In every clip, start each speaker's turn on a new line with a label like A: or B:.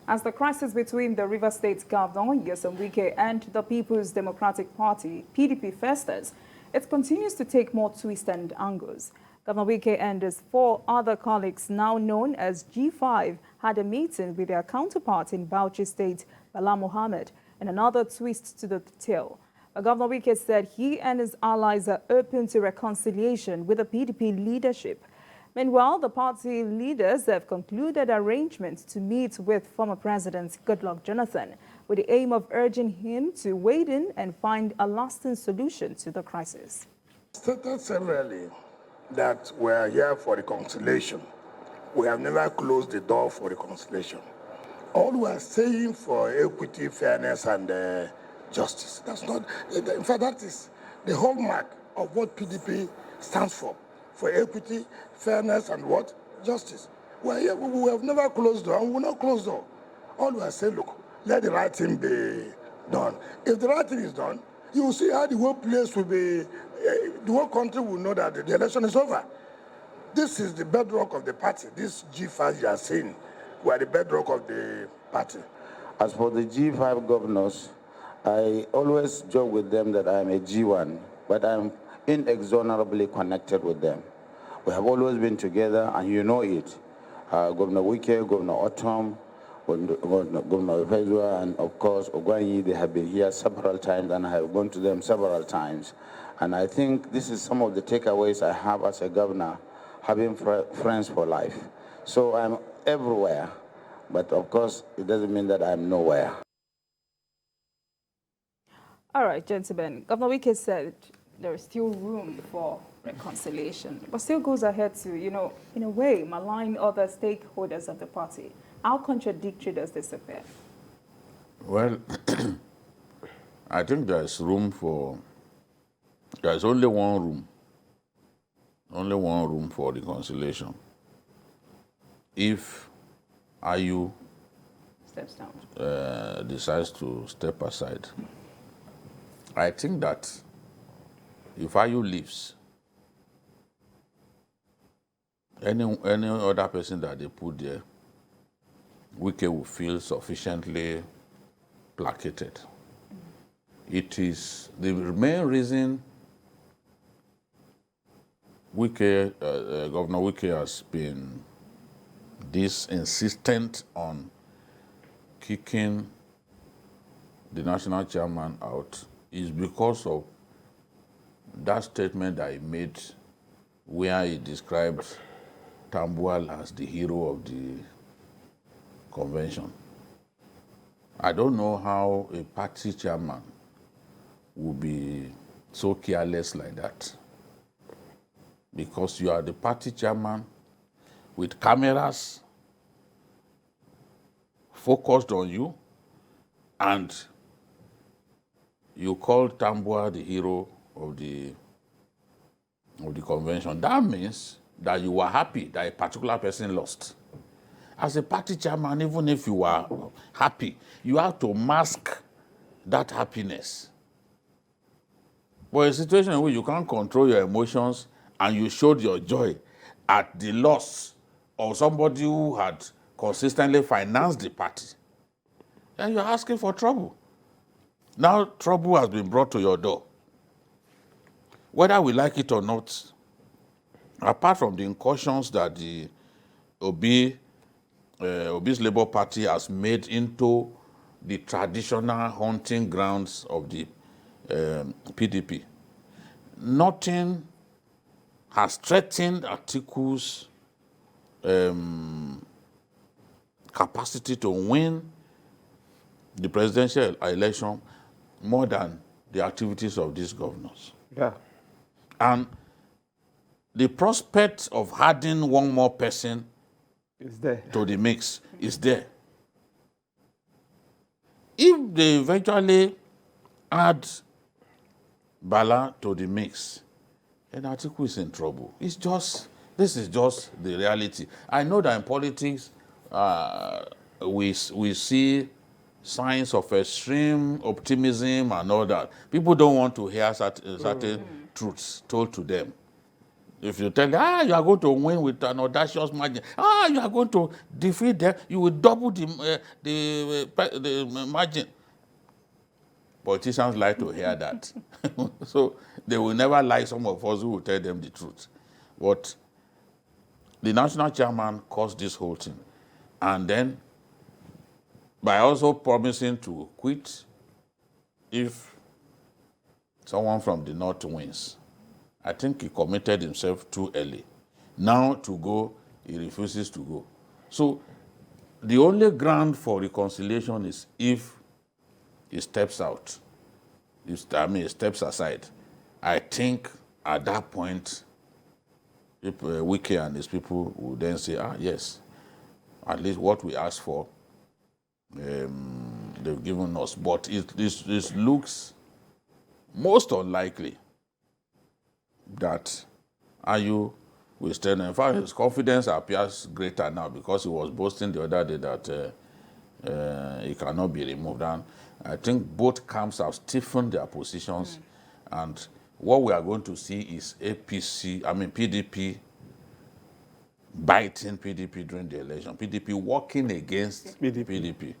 A: as the crisis between the River State Governor, Nyesom Wike, and the People's Democratic Party, PDP, festers, it continues to take more twists and angles. Governor Wike and his 4 other colleagues, now known as G5, had a meeting with their counterpart in Bauchi State, Bala Mohammed, in another twist to the tale. Governor Wike said he and his allies are open to reconciliation with the PDP leadership. Meanwhile, the party leaders have concluded arrangements to meet with former President Goodluck Jonathan with the aim of urging him to wade in and find a lasting solution to the crisis.
B: Stated severally that we are here for reconciliation. We have never closed the door for reconciliation. All we are saying for equity, fairness, and justice. That's not, in fact, that is the hallmark of what PDP stands for equity, fairness, and what? Justice. Well, yeah, we have never closed door, and we will not close door. All we are saying, look, let the right thing be done. If the right thing is done, you will see how the whole place will be, the whole country will know that the election is over. This is the bedrock of the party. This G5 you are seeing, we are the bedrock of the party.
C: As for the G5 governors, I always joke with them that I am a G1, but I'm inexorably connected with them. We have always been together, and you know it. Governor Wike, Governor Ortom, Governor Fezua, and of course Ogwanyi, they have been here several times, and I have gone to them several times. And I think this is some of the takeaways I have as a governor, having friends for life. So I'm everywhere, but of course it doesn't mean that I'm nowhere.
A: All right, gentlemen. Governor Wike said there is still room for reconciliation, but still goes ahead to, in a way, malign other stakeholders of the party. How contradictory does this appear?
D: Well, I think there's only one room for reconciliation. If IU
A: steps down,
D: decides to step aside, I think that if IU leaves, any other person that they put there, Wike will feel sufficiently placated. It is the main reason Governor Wike has been this insistent on kicking the national chairman out is because of that statement that he made where he described Tambuwal as the hero of the convention. I don't know how a party chairman would be so careless like that, because you are the party chairman with cameras focused on you, and you call Tambuwal the hero of the convention. That means that you were happy that a particular person lost. As a party chairman, even if you are happy, you have to mask that happiness. But a situation in which you can't control your emotions and you showed your joy at the loss of somebody who had consistently financed the party, then you're asking for trouble. Now trouble has been brought to your door. Whether we like it or not, apart from the incursions that the Obi's Labour Party has made into the traditional hunting grounds of the PDP, nothing has threatened Atiku's capacity to win the presidential election more than the activities of these governors.
E: Yeah.
D: And the prospect of adding one more person
E: It's there.
D: to the mix is there. If they eventually add Bala to the mix, then Atiku is in trouble. This is just the reality. I know that in politics, we see signs of extreme optimism and all that. People don't want to hear certain truths told to them. If you tell them, you are going to win with an audacious margin, you are going to defeat them, you will double the margin. Politicians like to hear that. So they will never like some of us who will tell them the truth. But the national chairman caused this whole thing. And then, by also promising to quit if someone from the north wins, I think he committed himself too early. Now to go, he refuses to go. So the only ground for reconciliation is if he steps out. He steps aside. I think at that point, if Wike and his people would then say, yes, at least what we asked for, they've given us. But this looks most unlikely that Ayu will stand. In fact, his confidence appears greater now because he was boasting the other day that he cannot be removed. And I think both camps have stiffened their positions. And what we are going to see is PDP biting PDP during the election. PDP working against PDP.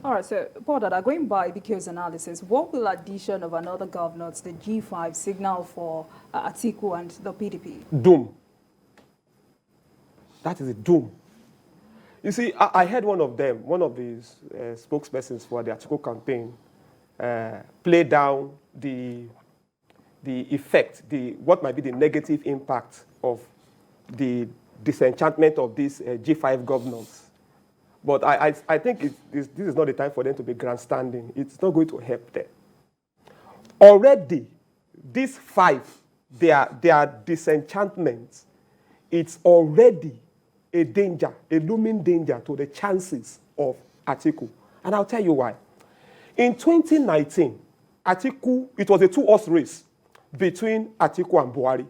A: All right, so Paul Dada, going by BK's analysis, what will addition of another governor to the G5 signal for Atiku and the PDP?
E: Doom. That is a doom. You see, I heard one of them, one of these spokespersons for the Atiku campaign, play down the effect, what might be the negative impact of the disenchantment of these G5 governors. But I think this is not the time for them to be grandstanding. It's not going to help them. Already, these 5, their disenchantment, it's already a danger, a looming danger to the chances of Atiku. And I'll tell you why. In 2019, Atiku, it was a 2-horse race between Atiku and Buhari.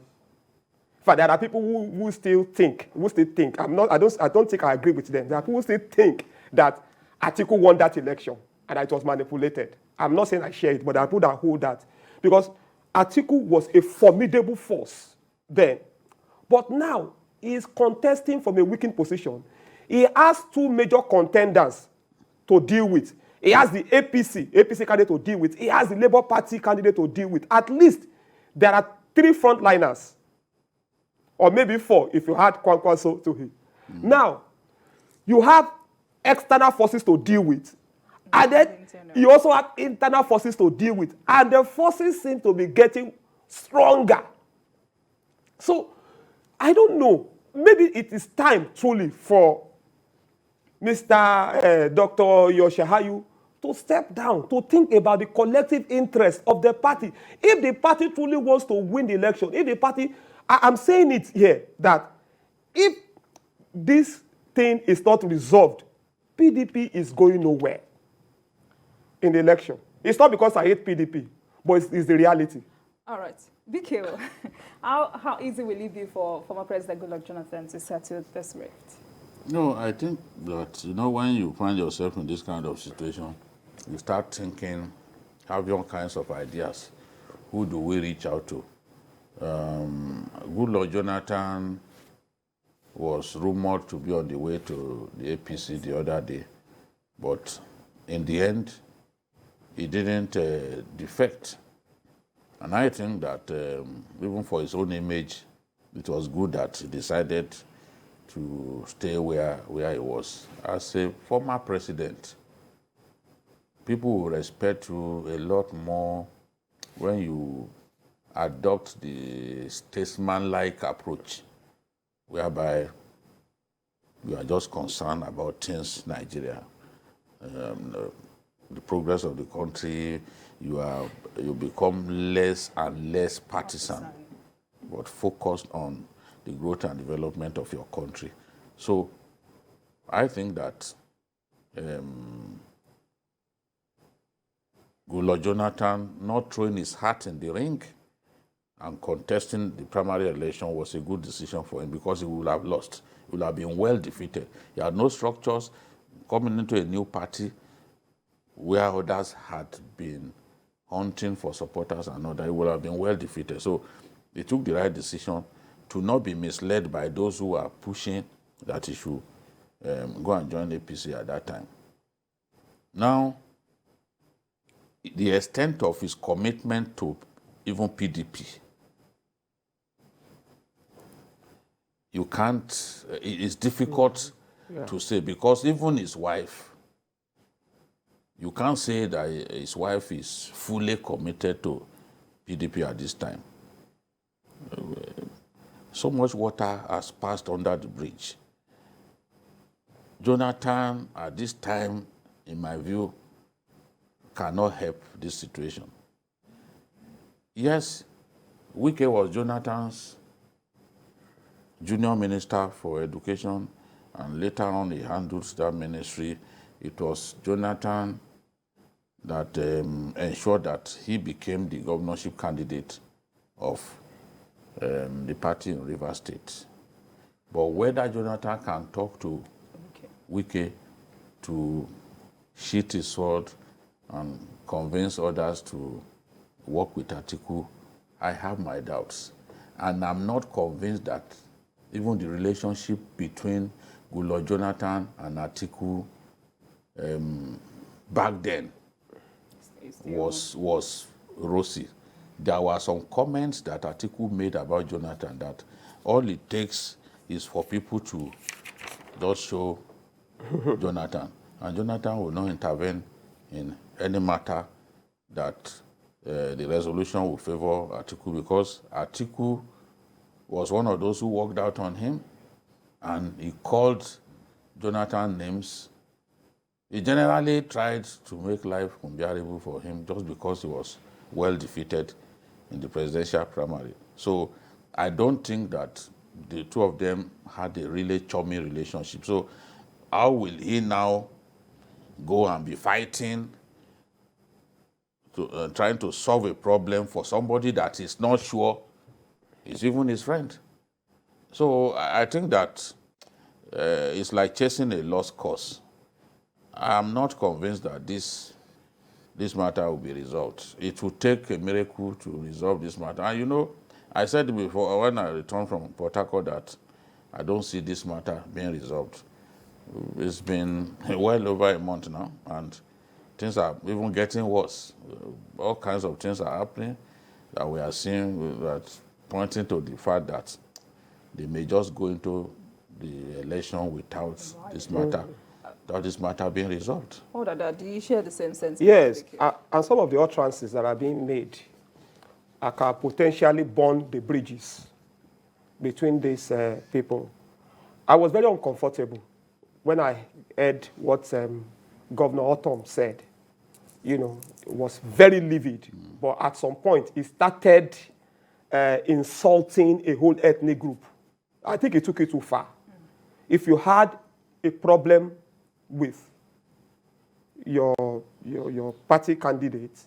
E: But there are people who still think, I don't think I agree with them. There are people who still think that Atiku won that election and that it was manipulated. I'm not saying I share it, but there are people that hold that. Because Atiku was a formidable force then. But now, he is contesting from a weakened position. He has 2 major contenders to deal with. He has the APC candidate to deal with. He has the Labour Party candidate to deal with. At least there are 3 frontliners. Or maybe 4 if you add Kwankwaso to him. Now, you have external forces to deal with. And then you also have internal forces to deal with. And the forces seem to be getting stronger. So, I don't know. Maybe it is time truly for Mr. Dr. Yoshihayu to step down, to think about the collective interest of the party. If the party truly wants to win the election, if the party, I'm saying it here, that if this thing is not resolved, PDP is going nowhere in the election. It's not because I hate PDP, but it's the reality.
A: All right. BK, how easy will it be for former President Goodluck Jonathan to settle this rift?
D: No, I think that, when you find yourself in this kind of situation, you start thinking, have all kinds of ideas. Who do we reach out to? Goodluck Jonathan was rumored to be on the way to the APC the other day, but in the end, he didn't defect. And I think that even for his own image, it was good that he decided to stay where he was. As a former president, people will respect you a lot more when you adopt the statesman-like approach, whereby you are just concerned about things Nigeria, the progress of the country. You become less and less partisan, but focused on the growth and development of your country. So I think that Goodluck Jonathan not throwing his hat in the ring and contesting the primary election was a good decision for him, because he would have lost. He would have been well defeated. He had no structures. Coming into a new party where others had been hunting for supporters and all that, he would have been well defeated. So he took the right decision to not be misled by those who are pushing that he should go and join APC at that time. Now, the extent of his commitment to even PDP, you can't, it's difficult to say, because even his wife, you can't say that his wife is fully committed to PDP at this time. So much water has passed under the bridge. Jonathan, at this time, in my view, cannot help this situation. Yes, Wike was Jonathan's junior minister for education, and later on he handled that ministry. It was Jonathan that ensured that he became the governorship candidate of the party in Rivers State. But whether Jonathan can talk to Wike to sheath his sword and convince others to work with Atiku, I have my doubts. And I'm not convinced that even the relationship between Goodluck Jonathan and Atiku back then was rosy. There were some comments that Atiku made about Jonathan that all it takes is for people to just show Jonathan, and Jonathan will not intervene in any matter that the resolution will favor Atiku, because Atiku was one of those who walked out on him, and he called Jonathan names. He generally tried to make life unbearable for him just because he was well defeated in the presidential primary. So I don't think that the two of them had a really chummy relationship. So how will he now go and be fighting, to, trying to solve a problem for somebody that is not sure is even his friend? So I think that it's like chasing a lost cause. I'm not convinced that this matter will be resolved. It will take a miracle to resolve this matter. And you know, I said before when I returned from Port Harcourt that I don't see this matter being resolved. It's been well over a month now, and things are even getting worse. All kinds of things are happening that we are seeing that pointing to the fact that they may just go into the election without this matter being resolved.
A: Oh, Dada, do you share the same sentiment?
E: Yes, and some of the utterances that are being made can potentially burn the bridges between these people. I was very uncomfortable when I heard what Governor Ortom said. You know, it was very livid, but at some point he started insulting a whole ethnic group. I think he took it too far. If you had a problem with your party candidate,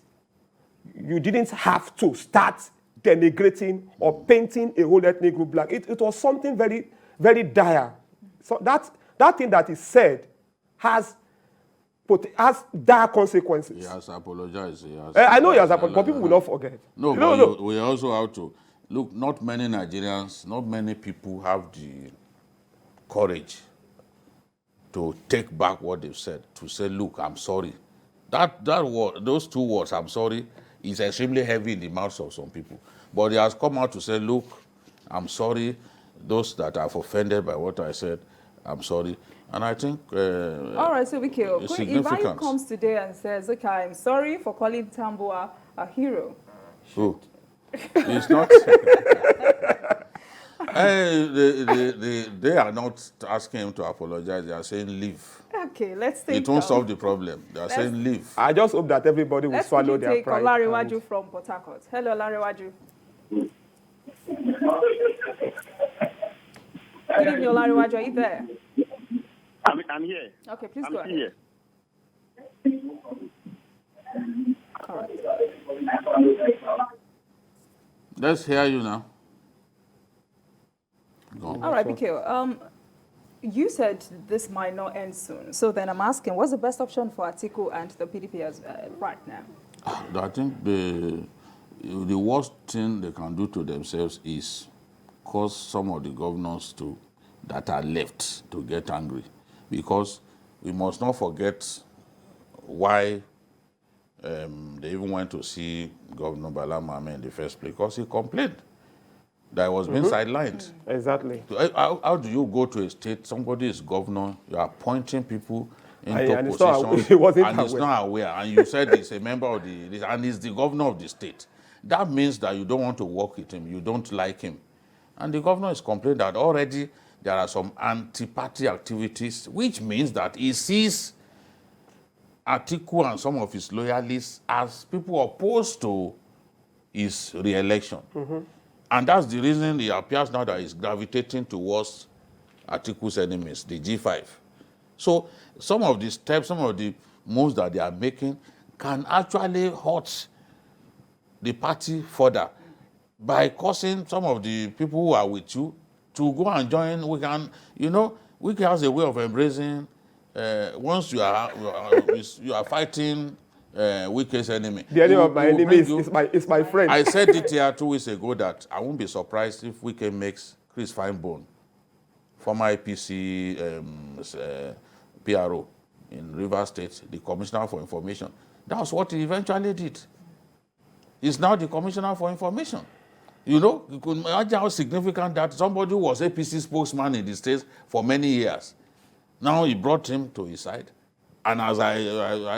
E: you didn't have to start denigrating or painting a whole ethnic group black. It was something very, very dire. So that thing that is said has dire consequences.
D: He has apologized.
E: I know he has apologized, but people will not forget.
D: No, we also have to look. Not many Nigerians, not many people have the courage to take back what they've said, to say, look, I'm sorry. Those two words, I'm sorry, is extremely heavy in the mouths of some people. But he has come out to say, look, I'm sorry. Those that are offended by what I said, I'm sorry. And I think
A: all right, so Wike, if Ivayu comes today and says, okay, I'm sorry for calling Tambua a hero.
D: Who? He's not. They are not asking him to apologize. They are saying leave.
A: Okay, let's take.
D: It won't solve the problem. They are saying leave.
E: I just hope that everybody will swallow their pride.
A: Let's take Olariwaju from Port Harcourt. Hello, Olariwaju. Good evening, Olariwaju. Are you there?
F: I'm here.
A: Okay, please
F: I'm
A: go ahead.
F: Here.
A: All right.
D: Let's hear you now. Go on.
A: All right, Wike. You said this might not end soon. So then I'm asking, what's the best option for Atiku and the PDP as right now?
D: I think the worst thing they can do to themselves is cause some of the governors that are left to get angry, because we must not forget why they even went to see Governor Bala Mohammed in the first place, because he complained that he was being sidelined.
E: Exactly.
D: How do you go to a state, somebody is governor, you are appointing people into
E: And
D: positions,
E: he wasn't
D: and he's
E: aware.
D: not aware, and you said he's a member of and he's the governor of the state. That means that you don't want to work with him, you don't like him. And the governor is complaining that already there are some anti-party activities, which means that he sees Atiku and some of his loyalists as people opposed to his re-election. And that's the reason it appears now that he's gravitating towards Atiku's enemies, the G5. So some of the steps, some of the moves that they are making can actually hurt the party further by causing some of the people who are with you to go and join. Wike has a way of embracing, once you are fighting Wike's enemy.
E: The enemy of my enemy is my friend.
D: I said it here 2 weeks ago that I won't be surprised if Wike makes Chris Finebone, former APC PRO in Rivers State, the Commissioner for Information. That was what he eventually did. He's now the Commissioner for Information. You could imagine how significant that somebody who was APC spokesman in the States for many years. Now he brought him to his side. And as I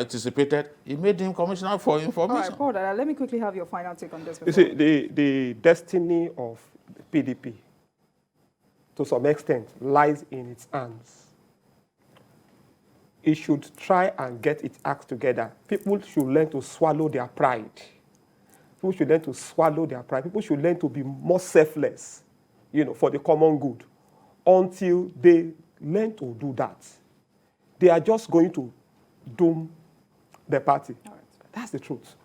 D: anticipated, he made him Commissioner for Information.
A: All right, Paul, let me quickly have your final take on this.
E: You see, the destiny of the PDP, to some extent, lies in its hands. It should try and get its act together. People should learn to swallow their pride. People should learn to swallow their pride. People should learn to be more selfless, for the common good. Until they learn to do that, they are just going to doom the party. That's the truth.